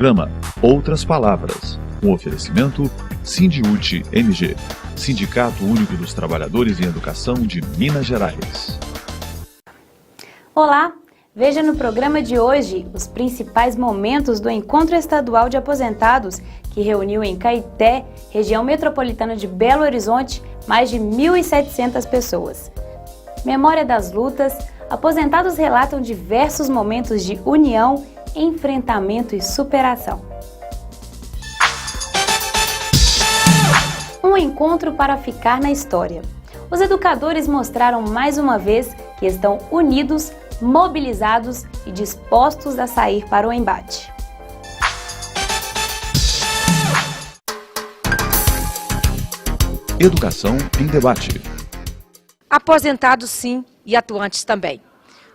programa Outras Palavras, um oferecimento Sindiúte MG, Sindicato Único dos Trabalhadores em Educação de Minas Gerais. Olá! Veja no programa de hoje os principais momentos do Encontro Estadual de Aposentados, que reuniu em Caeté, região metropolitana de Belo Horizonte, mais de 1.700 pessoas. Memória das lutas, aposentados relatam diversos momentos de união, enfrentamento e superação. Um encontro para ficar na história. Os educadores mostraram mais uma vez que estão unidos, mobilizados e dispostos a sair para o embate. Educação em debate. Aposentados sim e atuantes também.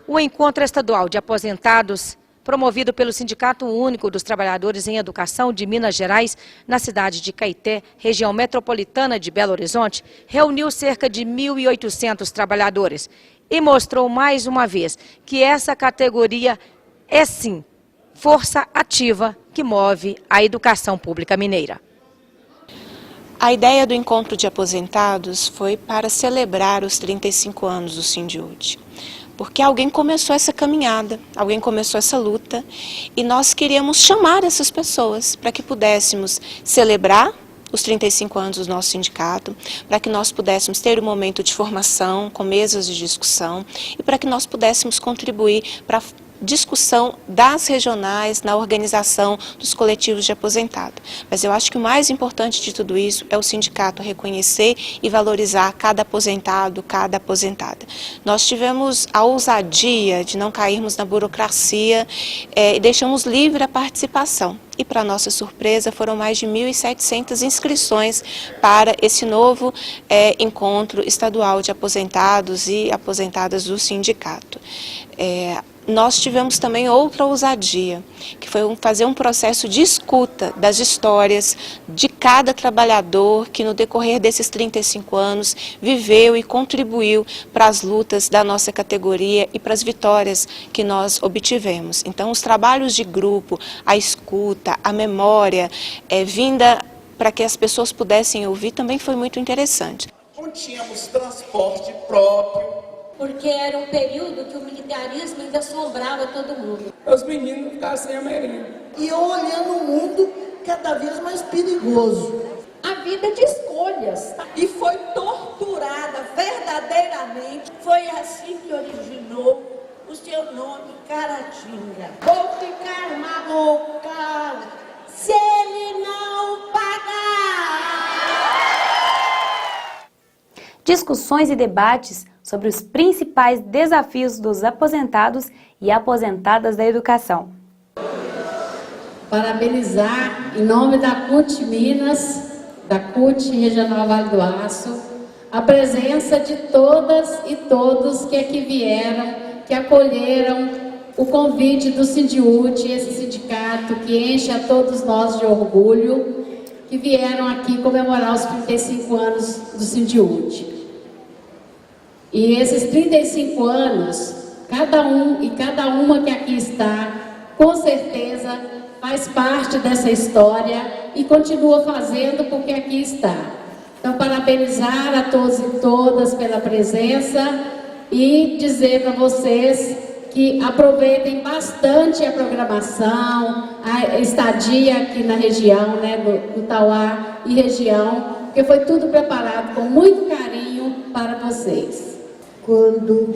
O Encontro Estadual de Aposentados, promovido pelo Sindicato Único dos Trabalhadores em Educação de Minas Gerais, na cidade de Caeté, região metropolitana de Belo Horizonte, reuniu cerca de 1.800 trabalhadores e mostrou mais uma vez que essa categoria é sim força ativa que move a educação pública mineira. A ideia do encontro de aposentados foi para celebrar os 35 anos do Sindiúte. Porque alguém começou essa caminhada, alguém começou essa luta e nós queríamos chamar essas pessoas para que pudéssemos celebrar os 35 anos do nosso sindicato, para que nós pudéssemos ter um momento de formação com mesas de discussão e para que nós pudéssemos contribuir para a discussão das regionais na organização dos coletivos de aposentado. Mas eu acho que o mais importante de tudo isso é o sindicato reconhecer e valorizar cada aposentado, cada aposentada. Nós tivemos a ousadia de não cairmos na burocracia e deixamos livre a participação. E, para nossa surpresa, foram mais de 1.700 inscrições para esse novo encontro estadual de aposentados e aposentadas do sindicato. Nós tivemos também outra ousadia, que foi fazer um processo de escuta das histórias de cada trabalhador que no decorrer desses 35 anos viveu e contribuiu para as lutas da nossa categoria e para as vitórias que nós obtivemos. Então, os trabalhos de grupo, a escuta, a memória vinda para que as pessoas pudessem ouvir também foi muito interessante. Não tínhamos transporte próprio, porque era um período que o militarismo ainda assombrava todo mundo. Os meninos ficaram sem a merenda. E eu olhando o mundo cada vez mais perigoso. A vida de escolhas. E foi torturada verdadeiramente. Foi assim que originou o seu nome, Caratinga. Vou ficar maluca se ele não pagar. Discussões e debates sobre os principais desafios dos aposentados e aposentadas da educação. Parabenizar, em nome da CUT Minas, da CUT Regional Vale do Aço, a presença de todas e todos que aqui vieram, que acolheram o convite do Sindiúte, esse sindicato que enche a todos nós de orgulho, que vieram aqui comemorar os 35 anos do Sindiúte. E esses 35 anos, cada um e cada uma que aqui está, com certeza faz parte dessa história e continua fazendo porque aqui está. Então, parabenizar a todos e todas pela presença e dizer para vocês que aproveitem bastante a programação, a estadia aqui na região, no Tauá e região, porque foi tudo preparado com muito carinho para vocês. Quando,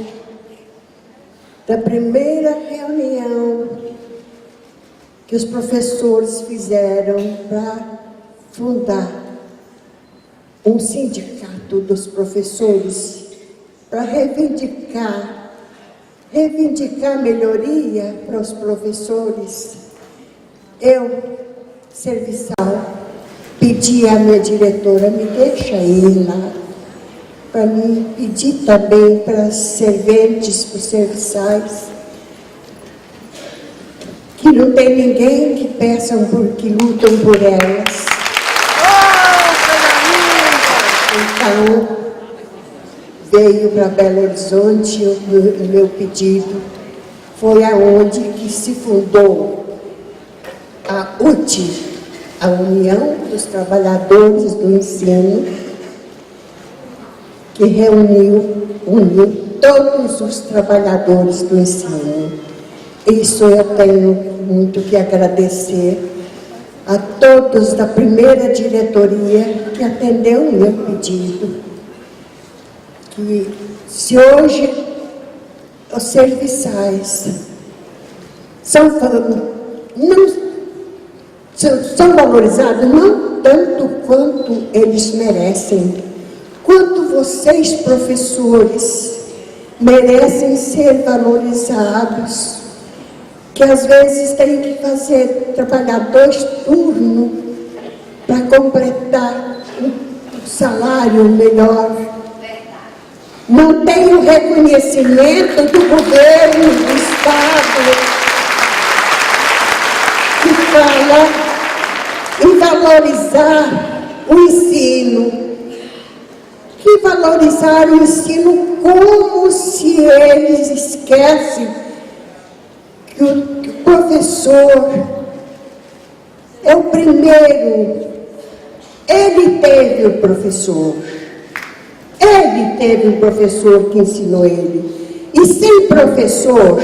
da primeira reunião que os professores fizeram para fundar um sindicato dos professores, para reivindicar melhoria para os professores, eu, serviçal, pedi à minha diretora, me deixa ir lá, para mim pedir também para as serventes, para os serviçais, que não tem ninguém que peçam que lutam por elas. Então, veio para Belo Horizonte o meu pedido, foi aonde que se fundou a UTI, a União dos Trabalhadores do Ensino, que uniu todos os trabalhadores do ensino. Isso eu tenho muito que agradecer a todos da primeira diretoria que atendeu o meu pedido. Que se hoje os serviçais são valorizados, não tanto quanto eles merecem, quanto vocês, professores, merecem ser valorizados, que às vezes têm que trabalhar 2 turnos para completar um salário melhor. Não tem o reconhecimento do governo, do Estado, que fala em valorizar o ensino. Que valorizar o ensino como se eles esquecem que o professor é o primeiro. Ele teve o professor. Ele teve um professor que ensinou ele. E sem professor,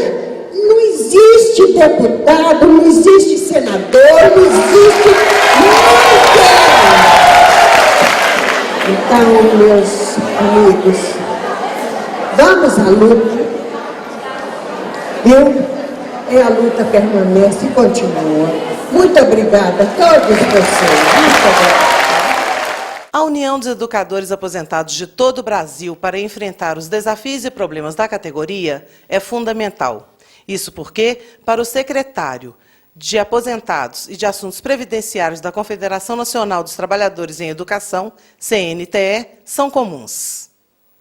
não existe deputado, não existe senador, não existe ninguém. Então, meus amigos, vamos à luta, viu? E a luta permanece e continua. Muito obrigada a todos vocês. Muito obrigada. A União dos Educadores Aposentados de todo o Brasil para enfrentar os desafios e problemas da categoria é fundamental. Isso porque, para o secretário de Aposentados e de Assuntos Previdenciários da Confederação Nacional dos Trabalhadores em Educação, CNTE, são comuns.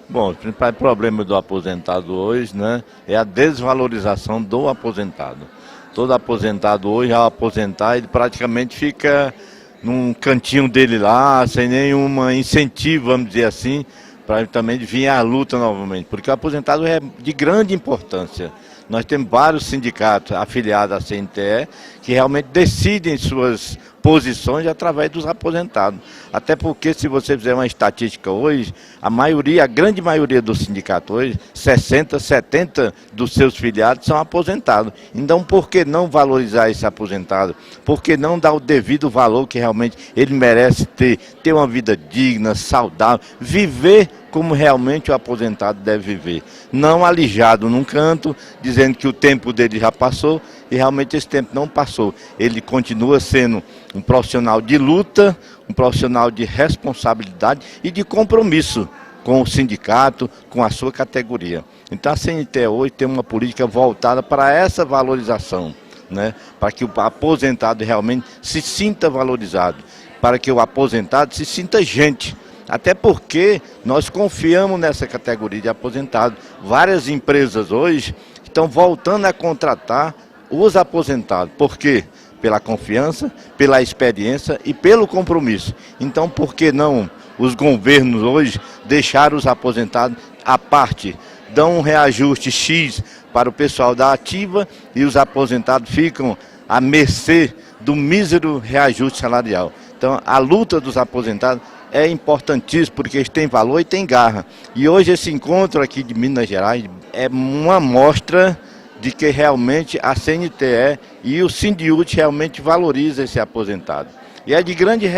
Bom, o principal problema do aposentado hoje, né, é a desvalorização do aposentado. Todo aposentado hoje, ao aposentar, ele praticamente fica num cantinho dele lá, sem nenhum incentivo, vamos dizer assim, para também vir à luta novamente, porque o aposentado é de grande importância. Nós temos vários sindicatos afiliados à CNTE que realmente decidem suas posições através dos aposentados. Até porque, se você fizer uma estatística hoje, a grande maioria dos sindicatos hoje, 60%, 70% dos seus filiados são aposentados. Então, por que não valorizar esse aposentado? Por que não dar o devido valor que realmente ele merece ter uma vida digna, saudável, viver como realmente o aposentado deve viver. Não alijado num canto, dizendo que o tempo dele já passou, e realmente esse tempo não passou. Ele continua sendo um profissional de luta, um profissional de responsabilidade e de compromisso com o sindicato, com a sua categoria. Então a CNTE hoje tem uma política voltada para essa valorização, né? Para que o aposentado realmente se sinta valorizado, para que o aposentado se sinta gente. Até porque nós confiamos nessa categoria de aposentado. Várias empresas hoje estão voltando a contratar os aposentados. Por quê? Pela confiança, pela experiência e pelo compromisso. Então, por que não os governos hoje deixaram os aposentados à parte? Dão um reajuste X para o pessoal da ativa e os aposentados ficam à mercê do mísero reajuste salarial. Então, a luta dos aposentados é importantíssimo, porque eles têm valor e têm garra. E hoje esse encontro aqui de Minas Gerais é uma amostra de que realmente a CNTE e o Sindiúti realmente valorizam esse aposentado. E é de grande,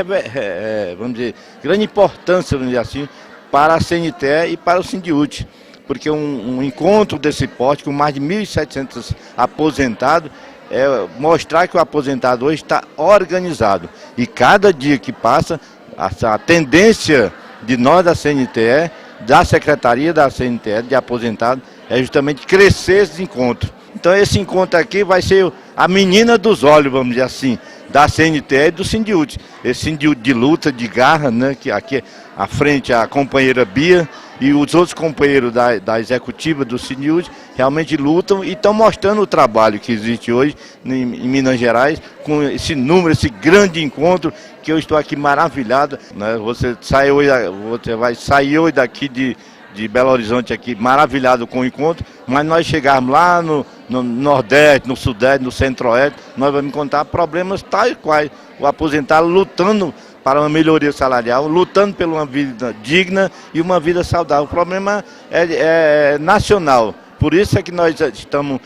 vamos dizer, grande importância, vamos dizer assim, para a CNTE e para o Sindiúti. Porque um encontro desse porte, com mais de 1.700 aposentados, é mostrar que o aposentado hoje está organizado. E cada dia que passa, a tendência de nós da CNTE, da Secretaria da CNTE de aposentados, é justamente crescer esse encontro. Então esse encontro aqui vai ser a menina dos olhos, vamos dizer assim, da CNTE e do Sindiúti. Esse Sindiúti de luta, de garra, né, que aqui à frente a companheira Bia e os outros companheiros da executiva do Sindiúti realmente lutam e estão mostrando o trabalho que existe hoje em Minas Gerais, com esse número, esse grande encontro, que eu estou aqui maravilhado, né? Você vai sair hoje daqui de Belo Horizonte aqui maravilhado com o encontro, Mas nós chegarmos lá no Nordeste, no Sudeste, no Centro-Oeste, nós vamos encontrar problemas tais quais o aposentado lutando para uma melhoria salarial, lutando por uma vida digna e uma vida saudável. O problema é nacional. Por isso é que nós estamos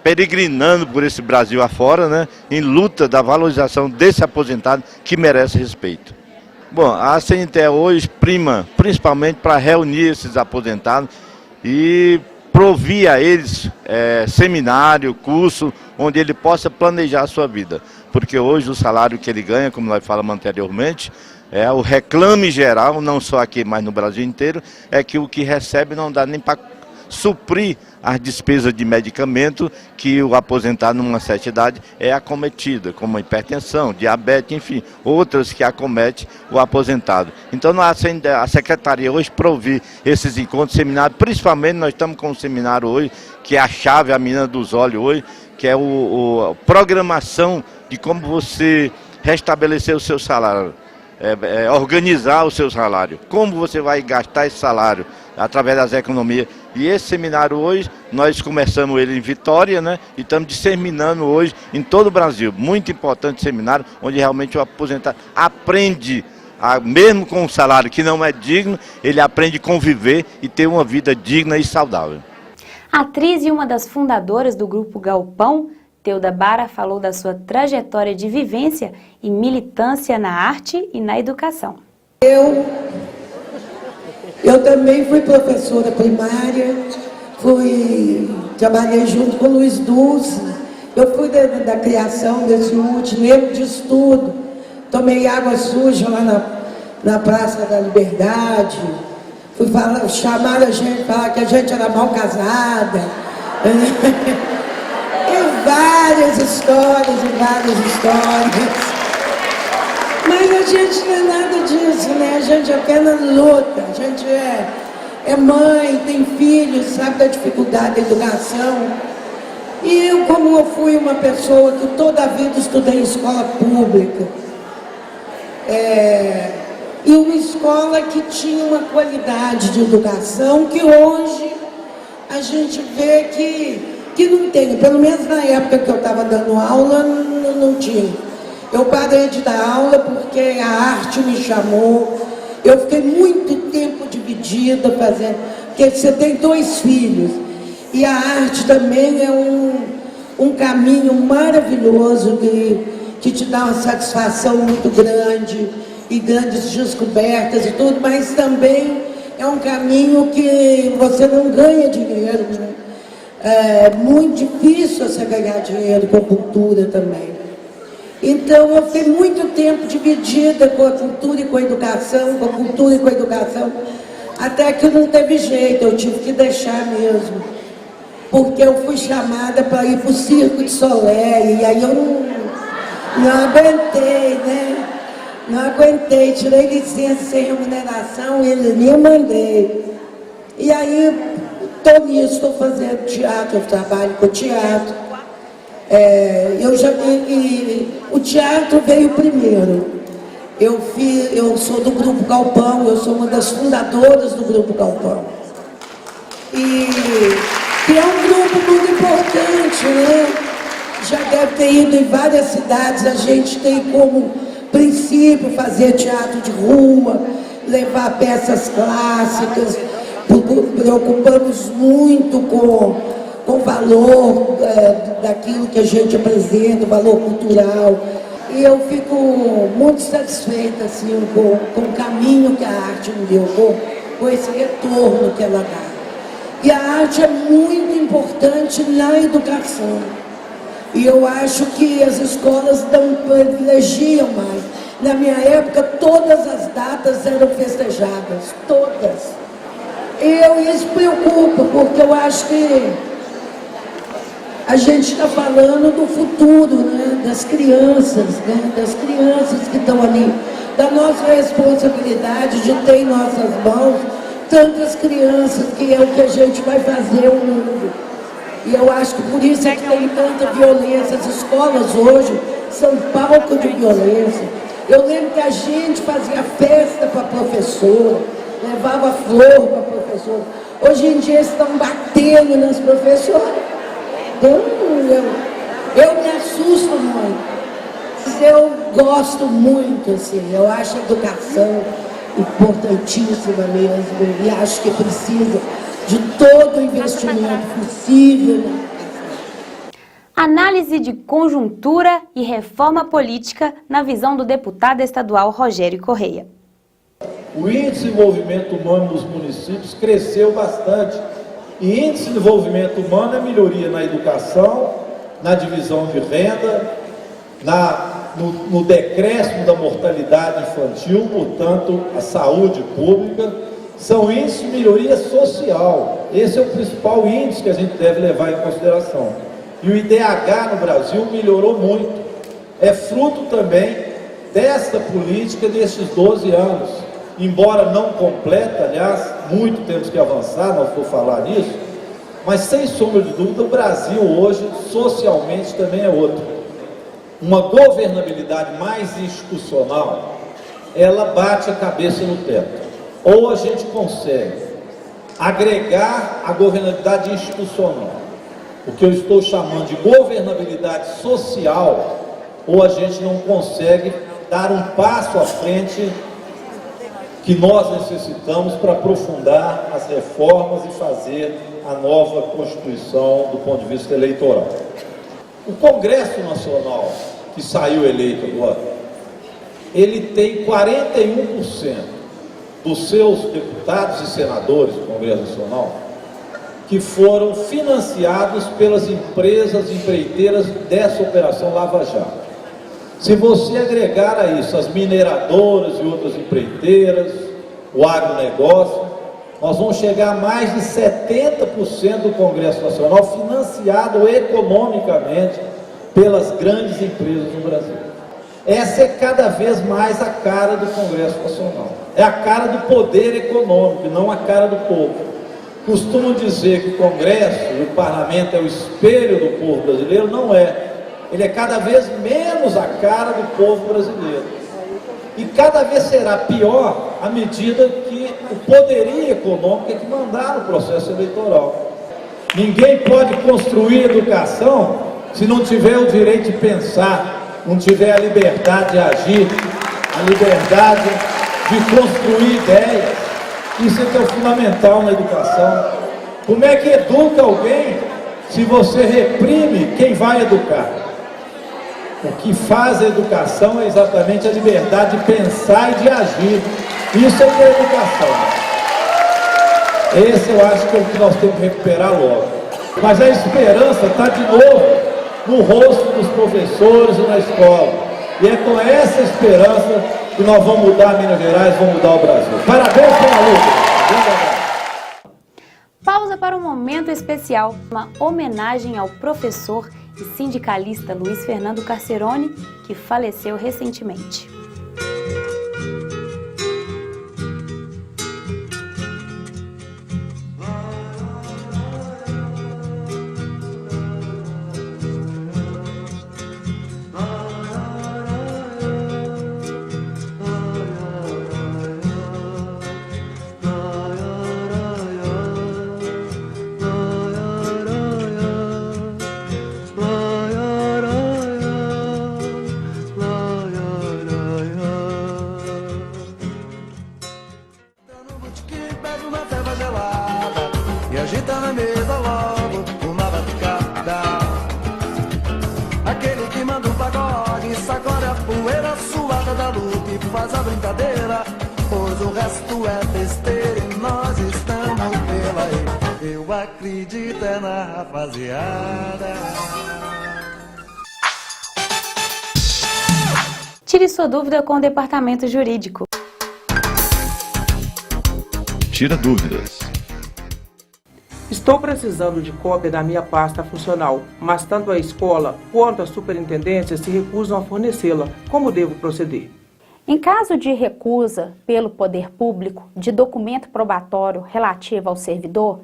peregrinando por esse Brasil afora, né, em luta da valorização desse aposentado que merece respeito. Bom, a CNTE hoje prima principalmente para reunir esses aposentados e provir a eles seminário, curso, onde ele possa planejar a sua vida. Porque hoje o salário que ele ganha, como nós falamos anteriormente, o reclame geral, não só aqui, mas no Brasil inteiro, é que o que recebe não dá nem para suprir as despesas de medicamento que o aposentado numa certa idade é acometido, como hipertensão, diabetes, enfim, outras que acomete o aposentado. Então a Secretaria hoje provê esses encontros, seminários, principalmente nós estamos com um seminário hoje, que é a chave, a menina dos olhos hoje, que é a programação de como você restabelecer o seu salário. Organizar o seu salário, como você vai gastar esse salário através das economias. E esse seminário hoje, nós começamos ele em Vitória, né? E estamos disseminando hoje em todo o Brasil. Muito importante seminário, onde realmente o aposentado aprende, mesmo com um salário que não é digno, ele aprende a conviver e ter uma vida digna e saudável. A atriz e uma das fundadoras do Grupo Galpão, Teuda Bara, falou da sua trajetória de vivência e militância na arte e na educação. Eu também fui professora primária, trabalhei junto com o Luiz Dulce, eu fui da criação desse último, lembro disso tudo, tomei água suja lá na Praça da Liberdade, chamaram a gente, falar que a gente era mal casada, e várias histórias. Mas a gente não é nada disso, né? A gente apenas luta, a gente é mãe, tem filhos, sabe da dificuldade da educação. E eu, como eu fui uma pessoa que toda a vida estudei em escola pública, e uma escola que tinha uma qualidade de educação que hoje a gente vê que não tem, pelo menos na época que eu estava dando aula, não tinha. Eu parei de dar aula porque a arte me chamou, eu fiquei muito tempo dividida fazendo, porque você tem 2 filhos, e a arte também é um caminho maravilhoso que te dá uma satisfação muito grande, e grandes descobertas e tudo, mas também é um caminho que você não ganha dinheiro, né? É muito difícil você ganhar dinheiro com cultura também. Então eu fiquei muito tempo dividida com a cultura e com a educação, até que não teve jeito, eu tive que deixar mesmo. Porque eu fui chamada para ir para o Circo de Solé, e aí eu não aguentei, né? Não aguentei, tirei licença sem remuneração e me mandei. E aí, estou nisso, estou fazendo teatro, eu trabalho com teatro. O teatro veio primeiro. Eu sou do Grupo Galpão, eu sou uma das fundadoras do Grupo Galpão. Que é um grupo muito importante, né? Já deve ter ido em várias cidades, a gente tem como princípio fazer teatro de rua, levar peças clássicas, preocupamos muito com o valor daquilo que a gente apresenta, o valor cultural. E eu fico muito satisfeita assim, com o caminho que a arte me deu, com esse retorno que ela dá. E a arte é muito importante na educação. E eu acho que as escolas privilegiam mais. Na minha época, todas as datas eram festejadas, todas. Isso preocupa, porque eu acho que a gente está falando do futuro, né? Das crianças que estão ali, da nossa responsabilidade de ter em nossas mãos tantas crianças, que é o que a gente vai fazer o mundo. E eu acho que por isso é que tem tanta violência. As escolas hoje são palco de violência. Eu lembro que a gente fazia festa para a professora, levava flor para a professora. Hoje em dia estão batendo nas professoras. Então, eu me assusto muito. Mas eu gosto muito, assim, eu acho a educação importantíssima mesmo. E acho que precisa de todo o investimento possível. Análise de conjuntura e reforma política na visão do deputado estadual Rogério Correia. O índice de desenvolvimento humano nos municípios cresceu bastante. E índice de desenvolvimento humano é melhoria na educação, na divisão de renda, no decréscimo da mortalidade infantil, portanto, a saúde pública. São índices de melhoria social. Esse é o principal índice que a gente deve levar em consideração. E o IDH no Brasil melhorou muito. É fruto também desta política desses 12 anos. Embora não completa, aliás, muito temos que avançar, não vou falar nisso, mas sem sombra de dúvida, o Brasil hoje, socialmente, também é outro. Uma governabilidade mais institucional, ela bate a cabeça no teto. Ou a gente consegue agregar a governabilidade institucional, o que eu estou chamando de governabilidade social, ou a gente não consegue dar um passo à frente que nós necessitamos para aprofundar as reformas e fazer a nova Constituição do ponto de vista eleitoral. O Congresso Nacional, que saiu eleito agora, ele tem 41% dos seus deputados e senadores do Congresso Nacional que foram financiados pelas empresas empreiteiras dessa Operação Lava Jato. Se você agregar a isso as mineradoras e outras empreiteiras, o agronegócio, nós vamos chegar a mais de 70% do Congresso Nacional financiado economicamente pelas grandes empresas no Brasil. Essa é cada vez mais a cara do Congresso Nacional. É a cara do poder econômico, não a cara do povo. Costumam dizer que o Congresso e o Parlamento é o espelho do povo brasileiro, não é. Ele é cada vez menos a cara do povo brasileiro. E cada vez será pior à medida que o poderio econômico é que mandar no processo eleitoral. Ninguém pode construir educação se não tiver o direito de pensar, não tiver a liberdade de agir, a liberdade de construir ideias. Isso é que é o fundamental na educação. Como é que educa alguém se você reprime quem vai educar? O que faz a educação é exatamente a liberdade de pensar e de agir. Isso é que é educação. Esse eu acho que é o que nós temos que recuperar logo. Mas a esperança está de novo no rosto dos professores e na escola. E é com essa esperança que nós vamos mudar Minas Gerais, vamos mudar o Brasil. Parabéns pela luta. Pausa para um momento especial, uma homenagem ao professor e sindicalista Luiz Fernando Carcerone, que faleceu recentemente. Faz a brincadeira, pois o resto é besteira e nós estamos pela aí. Eu acredito é na rapaziada. Tire sua dúvida com o Departamento Jurídico. Tira dúvidas. Estou precisando de cópia da minha pasta funcional, mas tanto a escola quanto a superintendência se recusam a fornecê-la. Como devo proceder? Em caso de recusa pelo poder público de documento probatório relativo ao servidor,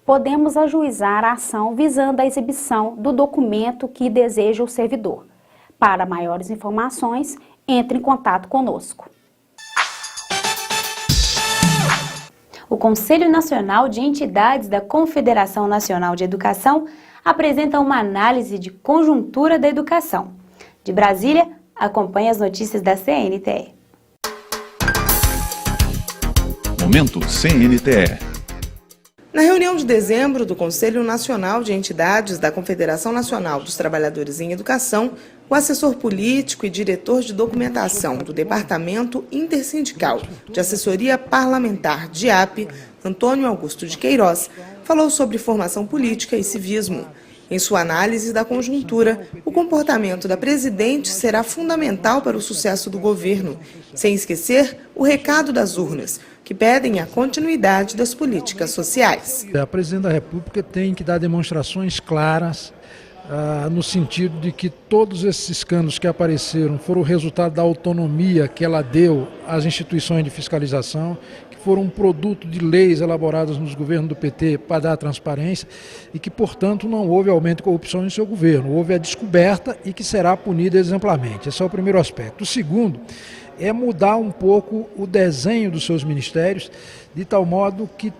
podemos ajuizar a ação visando a exibição do documento que deseja o servidor. Para maiores informações, entre em contato conosco. o Conselho Nacional de Entidades da Confederação Nacional de Educação apresenta uma análise de conjuntura da educação. De Brasília, acompanhe as notícias da CNTE. Momento CNTE. Na reunião de dezembro do Conselho Nacional de Entidades da Confederação Nacional dos Trabalhadores em Educação, o assessor político e diretor de documentação do Departamento Intersindical de Assessoria Parlamentar, DIAP, Antônio Augusto de Queiroz, falou sobre formação política e civismo. Em sua análise da conjuntura, o comportamento da presidente será fundamental para o sucesso do governo, sem esquecer o recado das urnas, que pedem a continuidade das políticas sociais. A presidente da República tem que dar demonstrações claras no sentido de que todos esses escândalos que apareceram foram o resultado da autonomia que ela deu às instituições de fiscalização, que foram um produto de leis elaboradas nos governos do PT para dar transparência e que, portanto, não houve aumento de corrupção em seu governo. Houve a descoberta e que será punida exemplarmente. Esse é o primeiro aspecto. O segundo é mudar um pouco o desenho dos seus ministérios, de tal modo que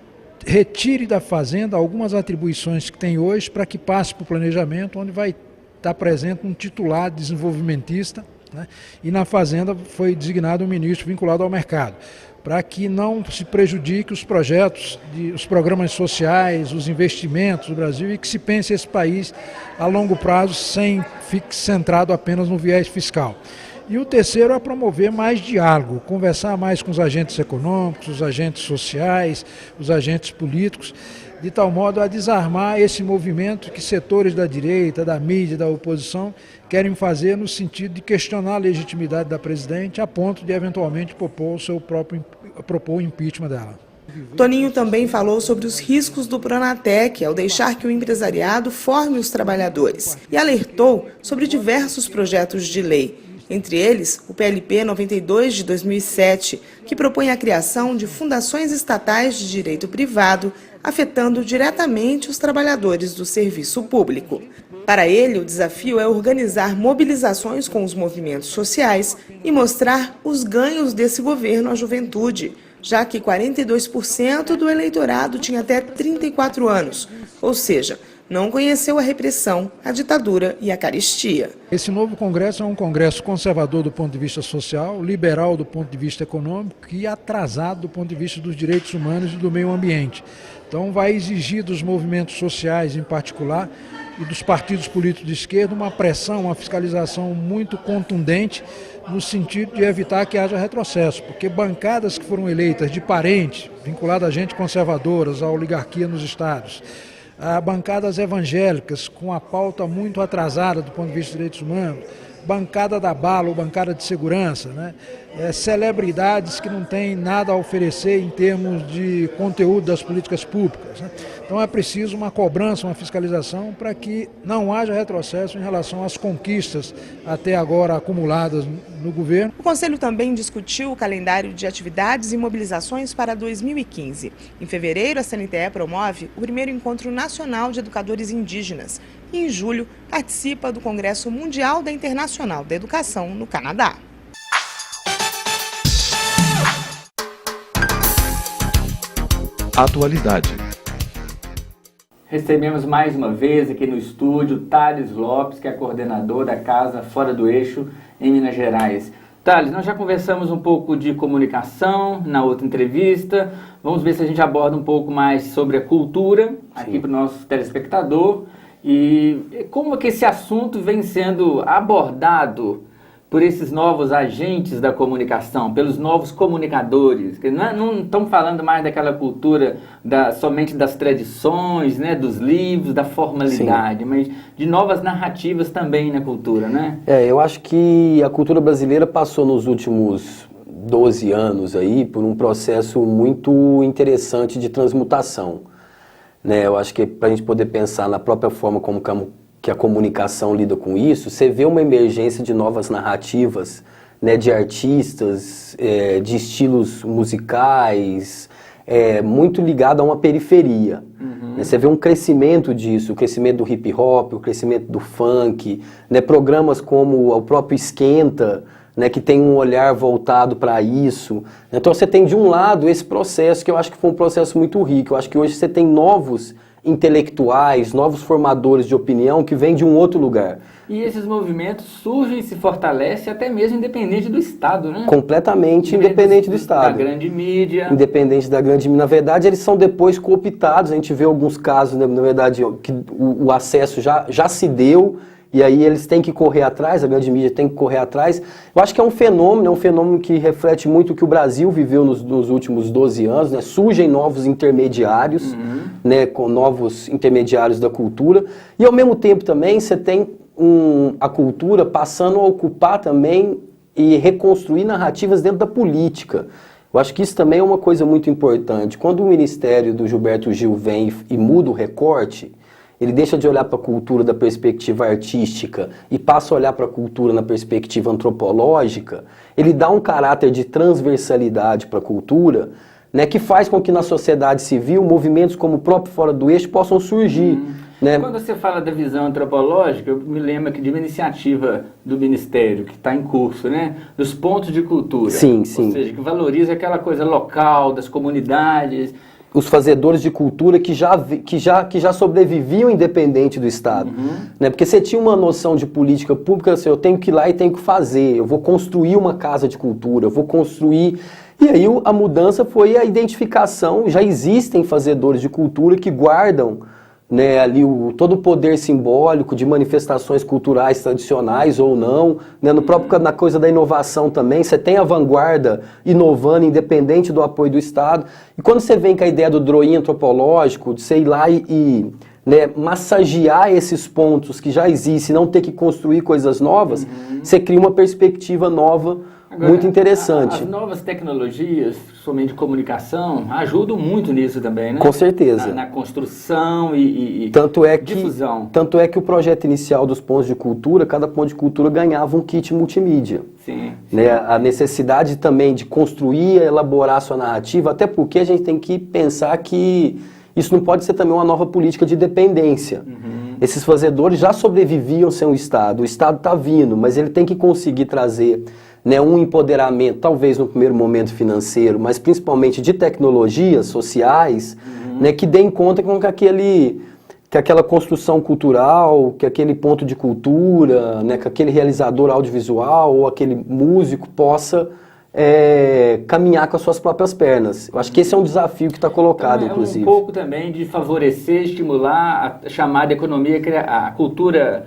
retire da Fazenda algumas atribuições que tem hoje para que passe para o planejamento, onde vai estar presente um titular desenvolvimentista, né? E na Fazenda foi designado um ministro vinculado ao mercado, para que não se prejudique os projetos, os programas sociais, os investimentos do Brasil e que se pense esse país a longo prazo sem fique centrado apenas no viés fiscal. E o terceiro é promover mais diálogo, conversar mais com os agentes econômicos, os agentes sociais, os agentes políticos, de tal modo a desarmar esse movimento que setores da direita, da mídia, da oposição querem fazer no sentido de questionar a legitimidade da presidente a ponto de eventualmente propor o impeachment dela. Toninho também falou sobre os riscos do Pronatec ao deixar que o empresariado forme os trabalhadores e alertou sobre diversos projetos de lei. Entre eles, o PLP 92 de 2007, que propõe a criação de fundações estatais de direito privado, afetando diretamente os trabalhadores do serviço público. Para ele, o desafio é organizar mobilizações com os movimentos sociais e mostrar os ganhos desse governo à juventude, já que 42% do eleitorado tinha até 34 anos, ou seja, não conheceu a repressão, a ditadura e a carestia. Esse novo Congresso é um Congresso conservador do ponto de vista social, liberal do ponto de vista econômico e atrasado do ponto de vista dos direitos humanos e do meio ambiente. Então vai exigir dos movimentos sociais em particular e dos partidos políticos de esquerda uma pressão, uma fiscalização muito contundente no sentido de evitar que haja retrocesso, porque bancadas que foram eleitas de parentes, vinculadas a gente conservadoras, à oligarquia nos estados, a bancadas evangélicas com a pauta muito atrasada do ponto de vista dos direitos humanos, bancada da bala ou bancada de segurança, né? Celebridades que não têm nada a oferecer em termos de conteúdo das políticas públicas, né? Então é preciso uma cobrança, uma fiscalização para que não haja retrocesso em relação às conquistas até agora acumuladas no governo. O Conselho também discutiu o calendário de atividades e mobilizações para 2015. Em fevereiro, a CNTE promove o primeiro Encontro Nacional de Educadores Indígenas e, em julho, participa do Congresso Mundial da Internacional da Educação no Canadá. Atualidade. Recebemos mais uma vez aqui no estúdio Thales Lopes, que é coordenador da Casa Fora do Eixo em Minas Gerais. Thales, nós já conversamos um pouco de comunicação na outra entrevista. Vamos ver se a gente aborda um pouco mais sobre a cultura aqui para o nosso telespectador. E como é que esse assunto vem sendo abordado por esses novos agentes da comunicação, pelos novos comunicadores, que não estão falando mais daquela cultura somente das tradições, né, dos livros, da formalidade, mas de novas narrativas também na cultura, né? Eu acho que a cultura brasileira passou nos últimos 12 anos aí por um processo muito interessante de transmutação, né? Eu acho que para a gente poder pensar na própria forma como que a comunicação lida com isso, você vê uma emergência de novas narrativas, né, de artistas, de estilos musicais, muito ligado a uma periferia. Uhum. Você vê um crescimento disso, o crescimento do hip hop, o crescimento do funk, né, programas como o próprio Esquenta, né, que tem um olhar voltado para isso. Então você tem de um lado esse processo que eu acho que foi um processo muito rico. Eu acho que hoje você tem novos intelectuais, novos formadores de opinião que vêm de um outro lugar. E esses movimentos surgem e se fortalecem até mesmo independente do Estado, né? Completamente independente do Estado. Da grande mídia. Independente da grande mídia. Na verdade, eles são depois cooptados. A gente vê alguns casos, né, na verdade, que o acesso já se deu, e aí eles têm que correr atrás, a grande mídia tem que correr atrás. Eu acho que é um fenômeno que reflete muito o que o Brasil viveu nos últimos 12 anos, né? Surgem novos intermediários, né, com novos intermediários da cultura, e ao mesmo tempo também você tem a cultura passando a ocupar também e reconstruir narrativas dentro da política. Eu acho que isso também é uma coisa muito importante. Quando o ministério do Gilberto Gil vem e muda o recorte, ele deixa de olhar para a cultura da perspectiva artística e passa a olhar para a cultura na perspectiva antropológica, ele dá um caráter de transversalidade para a cultura, né, que faz com que na sociedade civil movimentos como o próprio Fora do Eixo possam surgir. Né? Quando você fala da visão antropológica, eu me lembro aqui de uma iniciativa do Ministério que está em curso, né? Dos pontos de cultura. Sim, sim. Ou seja, que valoriza aquela coisa local, das comunidades. Os fazedores de cultura que já sobreviviam independente do Estado. Né? Porque você tinha uma noção de política pública, assim, eu tenho que ir lá e tenho que fazer, eu vou construir uma casa de cultura, eu vou construir... E aí a mudança foi a identificação, já existem fazedores de cultura que guardam, né, ali todo o poder simbólico de manifestações culturais tradicionais ou não, né, na coisa da inovação também, você tem a vanguarda inovando, independente do apoio do Estado, e quando você vem com a ideia do drawing antropológico, de você ir lá e né, massagear esses pontos que já existem, não ter que construir coisas novas, você cria uma perspectiva nova. Agora, muito interessante. As novas tecnologias, somente de comunicação, ajudam muito nisso também, né? Com certeza. Na construção e difusão. Tanto é que o projeto inicial dos pontos de cultura, cada ponto de cultura ganhava um kit multimídia. Sim. Né? A necessidade também de construir, elaborar sua narrativa, até porque a gente tem que pensar que isso não pode ser também uma nova política de dependência. Esses fazedores já sobreviviam sem o Estado está vindo, mas ele tem que conseguir trazer, né, um empoderamento, talvez no primeiro momento financeiro, mas principalmente de tecnologias sociais, né, que deem conta com que aquela construção cultural, que aquele ponto de cultura, né, que aquele realizador audiovisual ou aquele músico possa caminhar com as suas próprias pernas. Eu acho que esse é um desafio que está colocado, então, inclusive. Um pouco também de favorecer, estimular a chamada economia, a cultura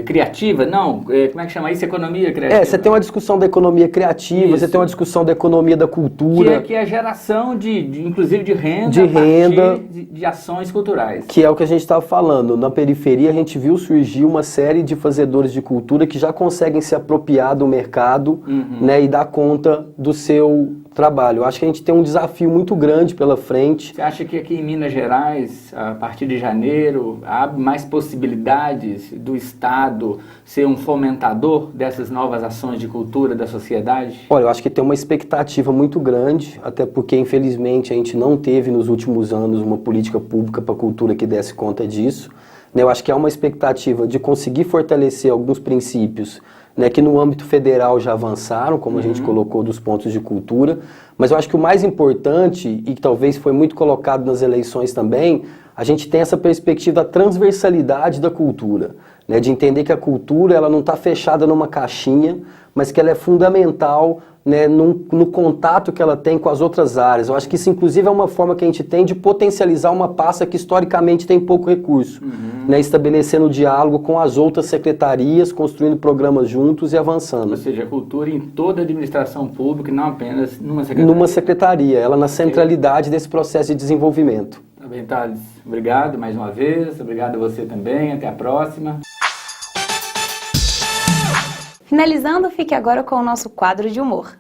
criativa, não, como é que chama isso? Economia criativa. Você tem uma discussão da economia criativa, você tem uma discussão da economia da cultura. Que é a geração inclusive de renda, de ações culturais. Que é o que a gente estava falando. Na periferia a gente viu surgir uma série de fazedores de cultura que já conseguem se apropriar do mercado, né, e dar conta do seu trabalho. Eu acho que a gente tem um desafio muito grande pela frente. Você acha que aqui em Minas Gerais, a partir de janeiro, abre mais possibilidades do Estado ser um fomentador dessas novas ações de cultura da sociedade? Olha, eu acho que tem uma expectativa muito grande, até porque, infelizmente, a gente não teve nos últimos anos uma política pública para a cultura que desse conta disso. Eu acho que há uma expectativa de conseguir fortalecer alguns princípios, né, que no âmbito federal já avançaram, como a gente colocou, dos pontos de cultura, mas eu acho que o mais importante, e que talvez foi muito colocado nas eleições também, a gente tem essa perspectiva da transversalidade da cultura, né, de entender que a cultura ela não está fechada numa caixinha, mas que ela é fundamental, né, no contato que ela tem com as outras áreas. Eu acho que isso, inclusive, é uma forma que a gente tem de potencializar uma pasta que, historicamente, tem pouco recurso, né, estabelecendo diálogo com as outras secretarias, construindo programas juntos e avançando. Ou seja, a cultura em toda a administração pública, não apenas numa secretaria. Numa secretaria, ela na centralidade desse processo de desenvolvimento. Tá bem, Thales. Obrigado mais uma vez, obrigado a você também, até a próxima. Finalizando, fique agora com o nosso quadro de humor.